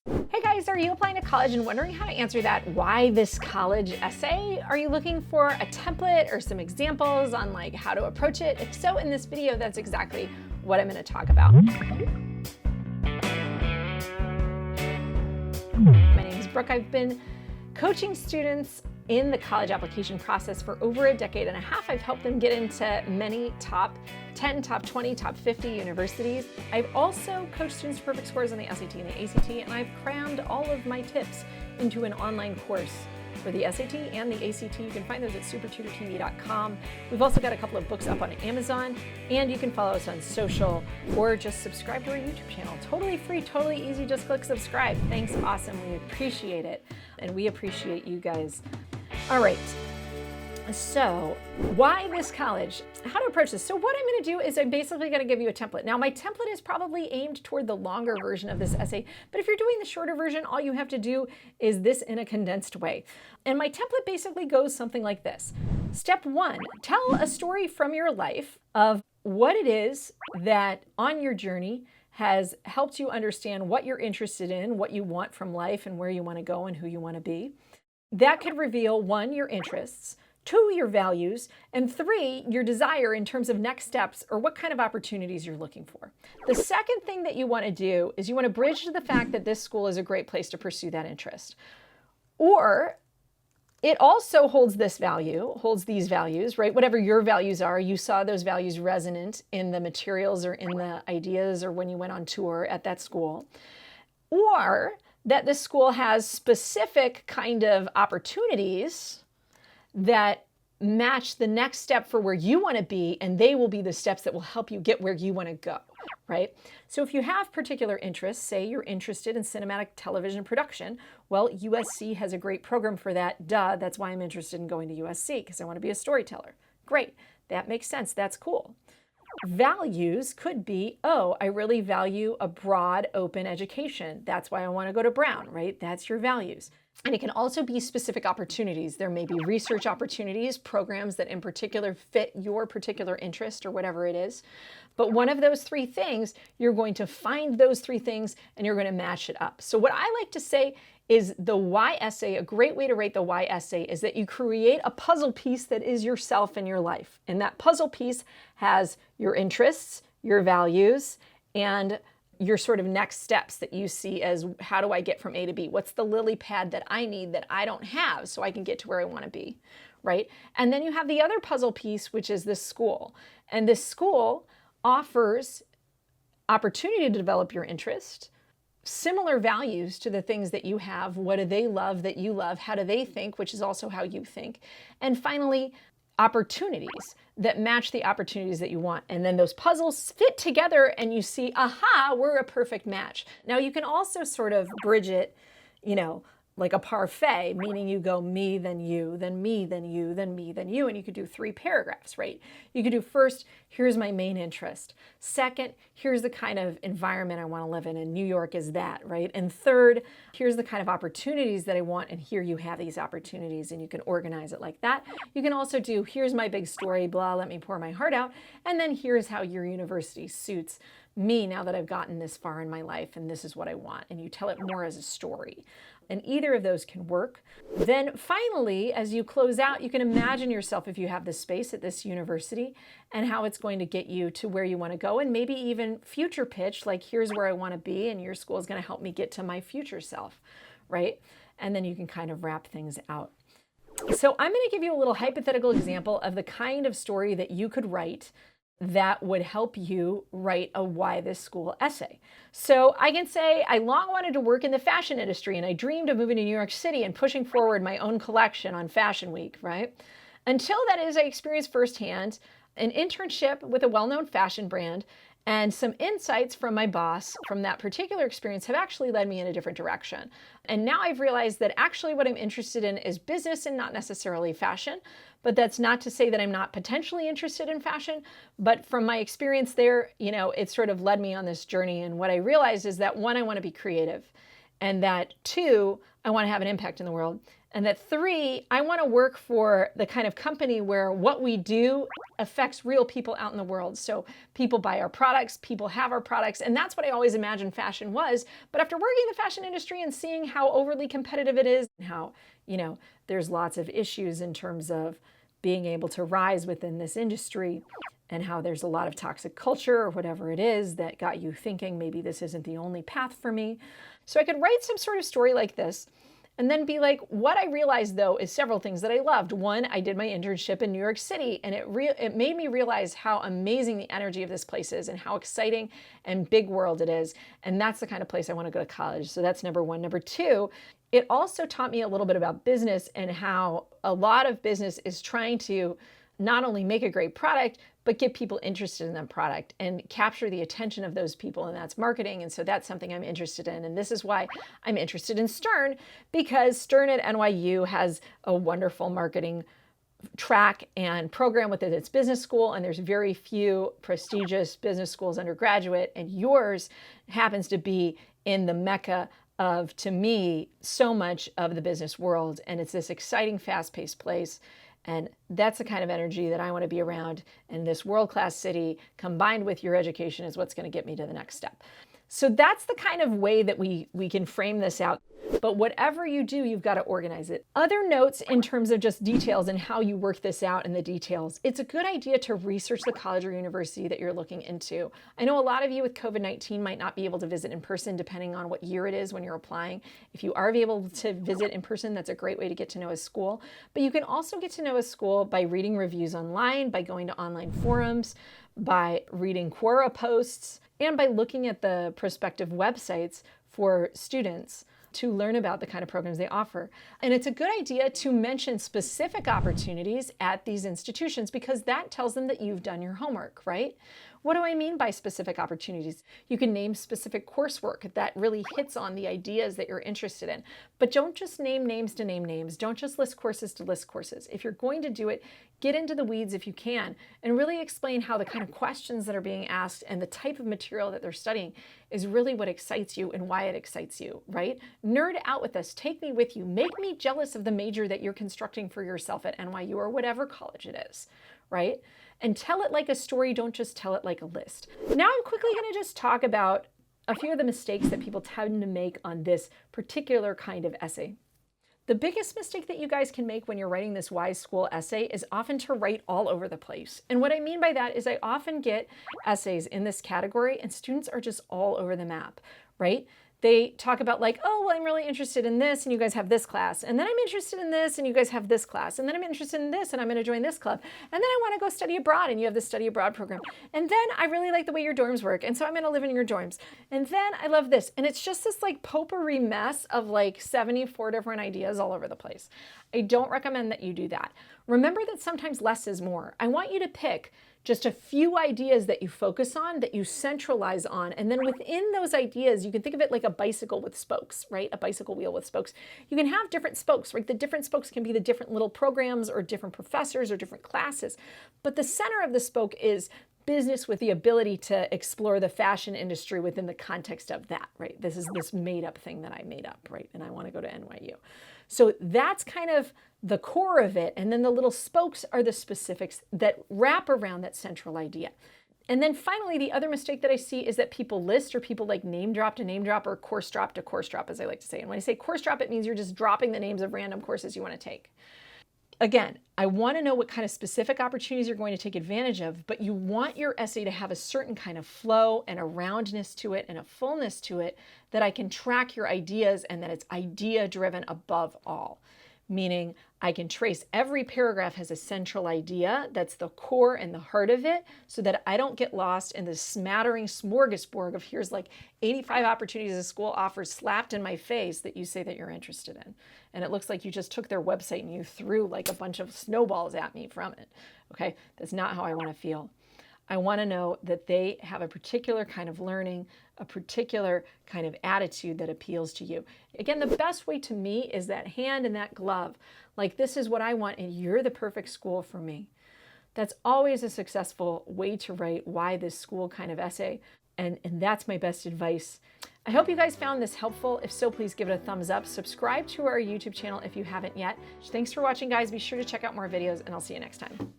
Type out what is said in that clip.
Hey guys, are you applying to college and wondering how to answer that why this college essay? Are you looking for a template or some examples on how to approach it? If so, in this video, that's exactly what I'm going to talk about. My name is Brooke. I've been coaching students in the college application process for over a decade and a half. I've helped them get into many top 10, top 20, top 50 universities. I've also coached students to perfect scores on the SAT and the ACT, and I've crammed all of my tips into an online course for the SAT and the ACT. You can find those at SupertutorTV.com. We've also got a couple of books up on Amazon, and you can follow us on social or just subscribe to our YouTube channel. Totally free, totally easy. Just click subscribe. Thanks, awesome. We appreciate it, and we appreciate you guys. All right, so why this college? How to approach this? So what I'm going to do is I'm basically going to give you a template. Now, my template is probably aimed toward the longer version of this essay, but if you're doing the shorter version, all you have to do is this in a condensed way. And my template basically goes something like this. Step 1, tell a story from your life of what it is that on your journey has helped you understand what you're interested in, what you want from life, and where you want to go and who you want to be. That could reveal 1, your interests, 2, your values, and 3, your desire in terms of next steps or what kind of opportunities you're looking for. The second thing that you want to do is you want to bridge to the fact that this school is a great place to pursue that interest. Or it also holds this value, holds these values, right? Whatever your values are, you saw those values resonant in the materials or in the ideas or when you went on tour at that school. Or that this school has specific kind of opportunities that match the next step for where you want to be, and they will be the steps that will help you get where you want to go, right? So if you have particular interests, say you're interested in cinematic television production, well, USC has a great program for that. Duh, that's why I'm interested in going to USC, because I want to be a storyteller. Great, that makes sense, that's cool. Values could be, oh, I really value a broad, open education. That's why I want to go to Brown, right? That's your values. And it can also be specific opportunities. There may be research opportunities, programs that in particular fit your particular interest or whatever it is. But one of those 3 things, you're going to find those 3 things and you're going to match it up. So what I like to say is the why essay, a great way to write the why essay is that you create a puzzle piece that is yourself and your life. And that puzzle piece has your interests, your values, and your sort of next steps that you see as how do I get from A to B? What's the lily pad that I need that I don't have so I can get to where I want to be, right? And then you have the other puzzle piece, which is this school. And this school offers opportunity to develop your interest, similar values to the things that you have. What do they love that you love? How do they think, which is also how you think? And finally, opportunities that match the opportunities that you want. And then those puzzles fit together and you see, aha, we're a perfect match. Now you can also sort of bridge it, like a parfait, meaning you go me, then you, then me, then you, then me, then you, and you could do 3 paragraphs, right? You could do first, here's my main interest. Second, here's the kind of environment I want to live in, and New York is that, right? And third, here's the kind of opportunities that I want, and here you have these opportunities, and you can organize it like that. You can also do, here's my big story, blah, let me pour my heart out, and then here's how your university suits me now that I've gotten this far in my life, and this is what I want, and you tell it more as a story. And either of those can work. Then finally, as you close out, you can imagine yourself if you have this space at this university and how it's going to get you to where you want to go, and maybe even future pitch, like here's where I want to be and your school is going to help me get to my future self, right? And then you can kind of wrap things out. So I'm going to give you a little hypothetical example of the kind of story that you could write that would help you write a why this school essay. So I can say, I long wanted to work in the fashion industry and I dreamed of moving to New York City and pushing forward my own collection on Fashion Week, right? Until that is, I experienced firsthand an internship with a well-known fashion brand, and some insights from my boss from that particular experience have actually led me in a different direction. And now I've realized that actually what I'm interested in is business and not necessarily fashion. But that's not to say that I'm not potentially interested in fashion. But from my experience there, it sort of led me on this journey. And what I realized is that 1, I want to be creative. And that 2, I want to have an impact in the world. And that 3, I want to work for the kind of company where what we do affects real people out in the world. So people buy our products, people have our products, and that's what I always imagined fashion was. But after working in the fashion industry and seeing how overly competitive it is, and how, there's lots of issues in terms of being able to rise within this industry, and how there's a lot of toxic culture or whatever it is that got you thinking maybe this isn't the only path for me. So I could write some sort of story like this, and then be like, what I realized though is several things that I loved. One, I did my internship in New York City, and it made me realize how amazing the energy of this place is and how exciting and big world it is. And that's the kind of place I want to go to college. So that's number 1. Number 2, it also taught me a little bit about business and how a lot of business is trying to not only make a great product, but get people interested in that product and capture the attention of those people, and that's marketing. And so that's something I'm interested in. And this is why I'm interested in Stern, because Stern at NYU has a wonderful marketing track and program within its business school, and there's very few prestigious business schools undergraduate, and yours happens to be in the mecca of, to me, so much of the business world. And it's this exciting, fast-paced place. And that's the kind of energy that I want to be around. And this world-class city combined with your education is what's going to get me to the next step. So that's the kind of way that we can frame this out. But whatever you do, you've got to organize it. Other notes in terms of just details and how you work this out in the details. It's a good idea to research the college or university that you're looking into. I know a lot of you with COVID-19 might not be able to visit in person depending on what year it is when you're applying. If you are able to visit in person, that's a great way to get to know a school. But you can also get to know a school by reading reviews online, by going to online forums, by reading Quora posts, and by looking at the prospective websites for students to learn about the kind of programs they offer. And it's a good idea to mention specific opportunities at these institutions, because that tells them that you've done your homework, right? What do I mean by specific opportunities? You can name specific coursework that really hits on the ideas that you're interested in. But don't just name names to name names. Don't just list courses to list courses. If you're going to do it, get into the weeds if you can, and really explain how the kind of questions that are being asked and the type of material that they're studying is really what excites you and why it excites you, right? Nerd out with us. Take me with you. Make me jealous of the major that you're constructing for yourself at NYU or whatever college it is, right? And tell it like a story. Don't just tell it like a list. Now I'm quickly going to just talk about a few of the mistakes that people tend to make on this particular kind of essay. The biggest mistake that you guys can make when you're writing this Wise School essay is often to write all over the place. And what I mean by that is I often get essays in this category and students are just all over the map, right? They talk about like, oh, well, I'm really interested in this and you guys have this class. And then I'm interested in this and you guys have this class. And then I'm interested in this and I'm going to join this club. And then I want to go study abroad and you have the study abroad program. And then I really like the way your dorms work. And so I'm going to live in your dorms. And then I love this. And it's just this like potpourri mess of like 74 different ideas all over the place. I don't recommend that you do that. Remember that sometimes less is more. I want you to pick just a few ideas that you focus on, that you centralize on. And then within those ideas, you can think of it like a bicycle with spokes, right? A bicycle wheel with spokes. You can have different spokes, right? The different spokes can be the different little programs or different professors or different classes. But the center of the spoke is business with the ability to explore the fashion industry within the context of that, right? This is this made up thing that I made up, right? And I want to go to NYU. So that's kind of the core of it. And then the little spokes are the specifics that wrap around that central idea. And then finally, the other mistake that I see is that people list or people like name drop to name drop or course drop to course drop, as I like to say. And when I say course drop, it means you're just dropping the names of random courses you want to take. Again, I want to know what kind of specific opportunities you're going to take advantage of, but you want your essay to have a certain kind of flow and a roundness to it and a fullness to it that I can track your ideas and that it's idea driven above all. Meaning I can trace every paragraph has a central idea that's the core and the heart of it so that I don't get lost in this smattering smorgasbord of here's like 85 opportunities a school offers slapped in my face that you say that you're interested in. And it looks like you just took their website and you threw like a bunch of snowballs at me from it. Okay, that's not how I want to feel. I want to know that they have a particular kind of learning, a particular kind of attitude that appeals to you. Again, the best way to me is that hand and that glove. Like, this is what I want, and you're the perfect school for me. That's always a successful way to write why this school kind of essay. And that's my best advice. I hope you guys found this helpful. If so, please give it a thumbs up. Subscribe to our YouTube channel if you haven't yet. Thanks for watching, guys. Be sure to check out more videos, and I'll see you next time.